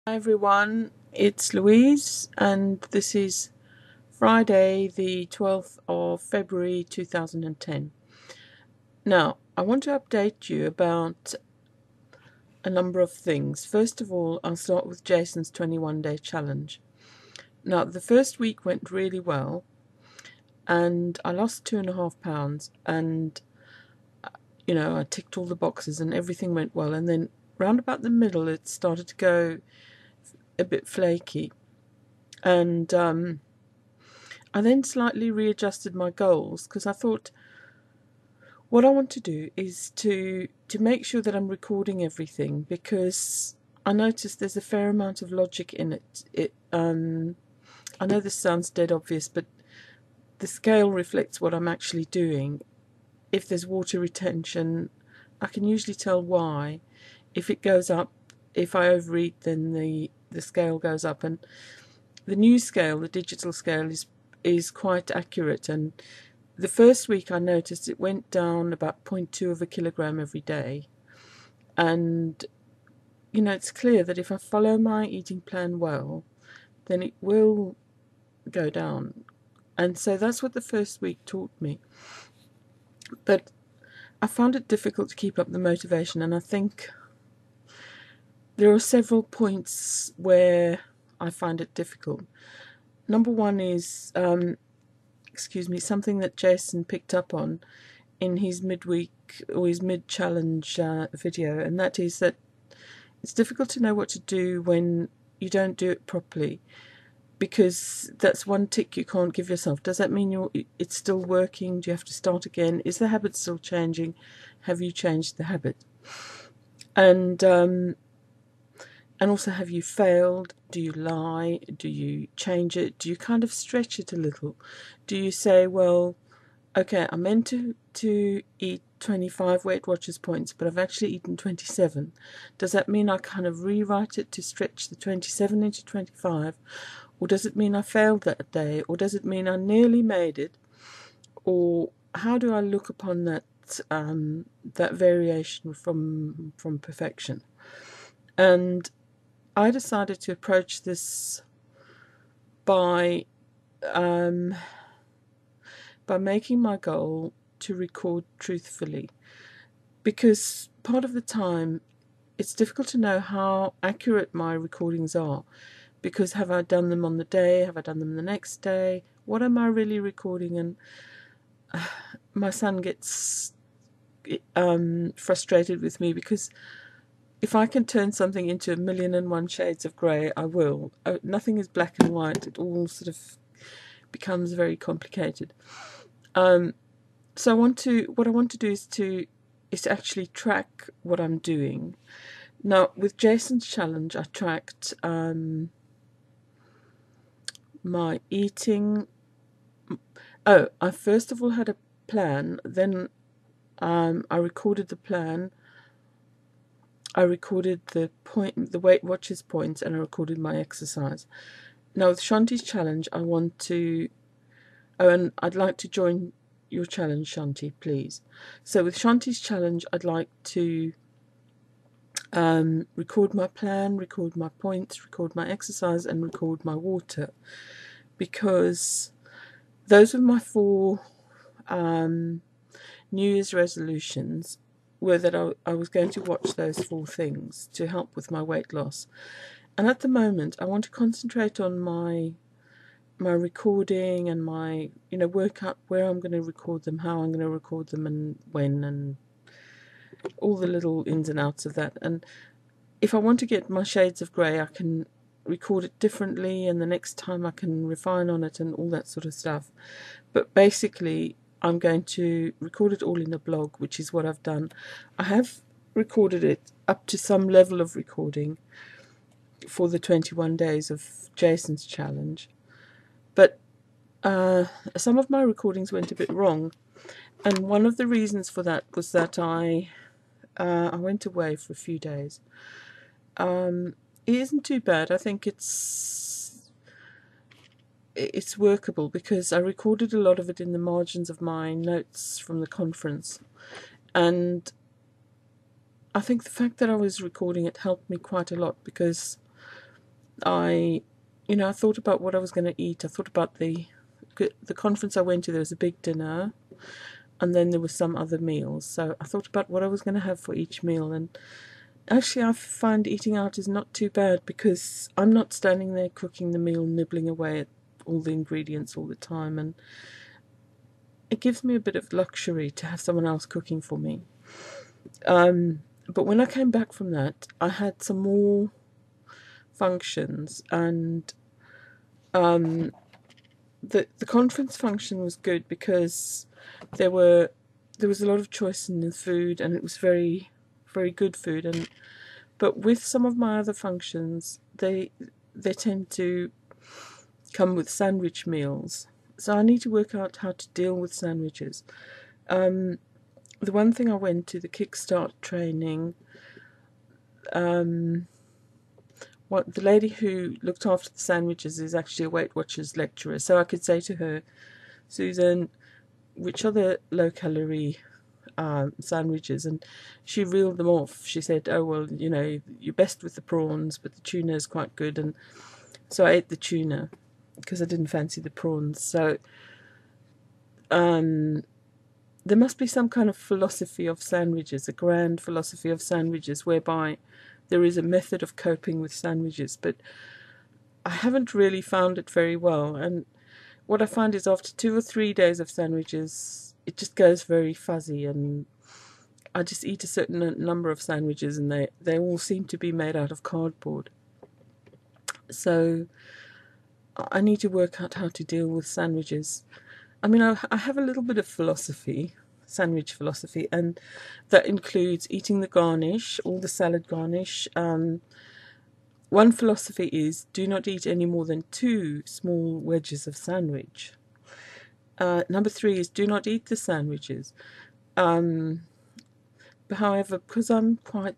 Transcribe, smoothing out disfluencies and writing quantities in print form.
Hi everyone, it's Louise and this is Friday the 12th of February 2010. Now, I want to update you about a number of things. First of all, I'll start with Jason's 21-day challenge. Now, the first week went really well and I lost 2.5 pounds and I ticked all the boxes and everything went well, and then round about the middle it started to go a bit flaky, and I then slightly readjusted my goals because I thought what I want to do is to make sure that I'm recording everything, because I noticed there's a fair amount of logic in it. I know this sounds dead obvious, but the scale reflects what I'm actually doing. If there's water retention, I can usually tell why. If it goes up, if I overeat, then the scale goes up, and the new scale, the digital scale, is quite accurate. And the first week I noticed it went down about 0.2 of a kilogram every day, and it's clear that if I follow my eating plan well, then it will go down. And so that's what the first week taught me. But I found it difficult to keep up the motivation, and I think there are several points where I find it difficult. Number one is something that Jason picked up on in his midweek or his mid-challenge video, and that is that it's difficult to know what to do when you don't do it properly, because that's one tick you can't give yourself. Does that mean it's still working? Do you have to start again? Is the habit still changing? Have you changed the habit? And also, have you failed? Do you lie? Do you change it? Do you kind of stretch it a little? Do you say, well, okay, I meant to eat 25 Weight Watchers points, but I've actually eaten 27. Does that mean I kind of rewrite it to stretch the 27 into 25? Or does it mean I failed that day? Or does it mean I nearly made it? Or how do I look upon that that variation from perfection? And I decided to approach this by making my goal to record truthfully, because part of the time it's difficult to know how accurate my recordings are, because have I done them on the day, have I done them the next day, what am I really recording? And my son gets frustrated with me, because if I can turn something into 1,000,001 shades of grey, I will. Nothing is black and white. It all sort of becomes very complicated. So what I want to do is to actually track what I'm doing. Now, with Jason's challenge, I tracked my eating. Oh, I first of all had a plan. Then I recorded the plan. I recorded the Weight Watchers points, and I recorded my exercise. Now with Shanti's challenge, I want to. Oh, and I'd like to join your challenge, Shanti, please. So with Shanti's challenge, I'd like to record my plan, record my points, record my exercise, and record my water, because those were my 4 New Year's resolutions, were that I was going to watch those 4 things to help with my weight loss. And at the moment, I want to concentrate on my recording and my, work out where I'm going to record them, how I'm going to record them, and when, and all the little ins and outs of that. And if I want to get my shades of grey, I can record it differently, and the next time I can refine on it and all that sort of stuff. But basically, I'm going to record it all in a blog, which is what I've done. I have recorded it up to some level of recording for the 21 days of Jason's challenge, but some of my recordings went a bit wrong, and one of the reasons for that was that I went away for a few days. It isn't too bad. I think it's workable, because I recorded a lot of it in the margins of my notes from the conference, and I think the fact that I was recording it helped me quite a lot, because I thought about what I was going to eat. I thought about the conference I went to. There was a big dinner, and then there was some other meals. So I thought about what I was going to have for each meal, and actually I find eating out is not too bad because I'm not standing there cooking the meal, nibbling away at all the ingredients all the time, and it gives me a bit of luxury to have someone else cooking for me. But when I came back from that, I had some more functions, and the conference function was good because there was a lot of choice in the food, and it was very, very good food. And but with some of my other functions, they tend to come with sandwich meals, so I need to work out how to deal with sandwiches. The one thing I went to, the Kickstart training, the lady who looked after the sandwiches is actually a Weight Watchers lecturer, so I could say to her, Susan, which are the low-calorie sandwiches? And she reeled them off. She said, oh, well, you're best with the prawns, but the tuna is quite good. And so I ate the tuna because I didn't fancy the prawns. So there must be some kind of philosophy of sandwiches, a grand philosophy of sandwiches, whereby there is a method of coping with sandwiches, but I haven't really found it very well. And what I find is after 2 or 3 days of sandwiches, it just goes very fuzzy, and I just eat a certain number of sandwiches, and they all seem to be made out of cardboard. So I need to work out how to deal with sandwiches. I mean, I have a little bit of philosophy, sandwich philosophy, and that includes eating the garnish, all the salad garnish. One philosophy is do not eat any more than 2 small wedges of sandwich. Number 3 is do not eat the sandwiches. However, because I'm quite